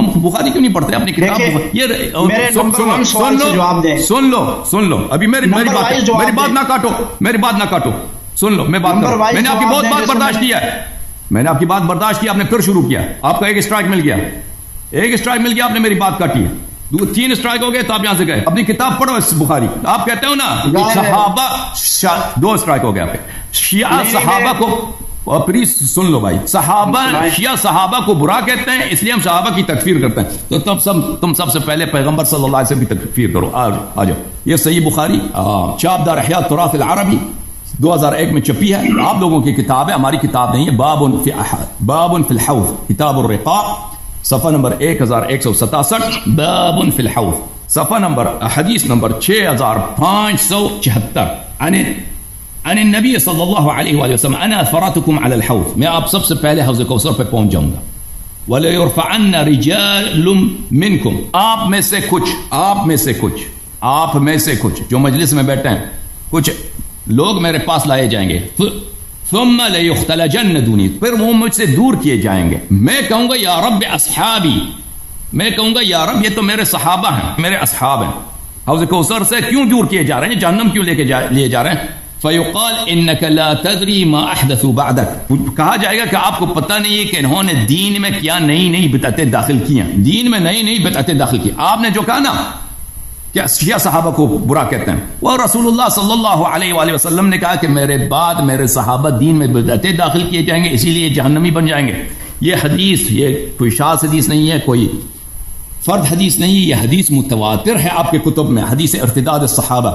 تم بخاری کیوں نہیں پڑھتے اپنی کتاب؟ سن لو ابھی میری بات نہ کاٹو، سن لو، میں بات کروں. میں نے آپ کی بہت بات برداشت کیا ہے، میں نے آپ کی بات برداشت کیا، آپ نے پھر شروع کیا، آپ کا ایک اسٹرائک مل گیا، آپ نے میری بات کاٹی ہے. 3 اسٹرائک ہو گئے تو آپ یہاں سے گئے. اپنی کتاب پڑھو اس بخاری. آپ کہتے ہو نا صحابہ، 2 اسٹرائک ہو گیا آپ کے. شیعہ صحابہ کو، پلیز سن لو بھائی، شیعہ صحابہ کو برا کہتے ہیں، اس لیے ہم صحابہ کی تکفیر کرتے ہیں. تو تم سب سے پہلے پیغمبر صلی اللہ علیہ وسلم کی تکفیر کرو. آ جاؤ. یہ صحیح بخاری چاپ دار احیاء التراث العربی 2001 میں چھپی ہے. آپ لوگوں کی کتاب ہے، ہماری کتاب نہیں ہے. باب فی الحوض، کتاب الرقاق، صفحہ نمبر 1167، باب فی الحوض، صفحہ نمبر، حدیث نمبر 6574، عن النبی صلی اللہ علیہ وآلہ وسلم انا فراتکم علی الحوض، میں آپ سب سے پہلے حوض کوثر پہ پہنچ جاؤں گا. وَلَيُرْفَعَنَّ رِجَالٌ مِّنْكُمْ، آپ میں سے کچھ جو مجلس میں بیٹھے ہیں، کچھ لوگ میرے پاس لائے جائیں گے. ثم ليختلجن دونی، پھر وہ مجھ سے دور کیے جائیں گے. میں کہوں گا یا رب اصحابی، میں کہوں گا یا رب یہ تو میرے صحابہ ہیں، میرے اصحاب ہیں، حوض کوثر سے کیوں دور کیے جا رہے ہیں، جہنم کیوں لیے جا رہے ہیں. فیقال انک لا تدری ما احدثوا بعدک، کہا جائے گا کہ آپ کو پتہ نہیں ہے کہ انہوں نے دین میں کیا نئی بدعتیں داخل کی ہیں، دین میں نئی بدعتیں داخل کی. آپ نے جو کہا نا کیا شیعہ صحابہ کو برا کہتے ہیں، وہ رسول اللہ صلی اللہ علیہ وآلہ وسلم نے کہا کہ میرے بعد میرے صحابہ دین میں بدعتیں داخل کیے جائیں گے، اسی لیے جہنمی بن جائیں گے. یہ حدیث، یہ کوئی شاذ حدیث نہیں ہے، کوئی فرد حدیث نہیں ہے، یہ حدیث متواتر ہے آپ کے کتب میں، حدیث ارتداد الصحابہ.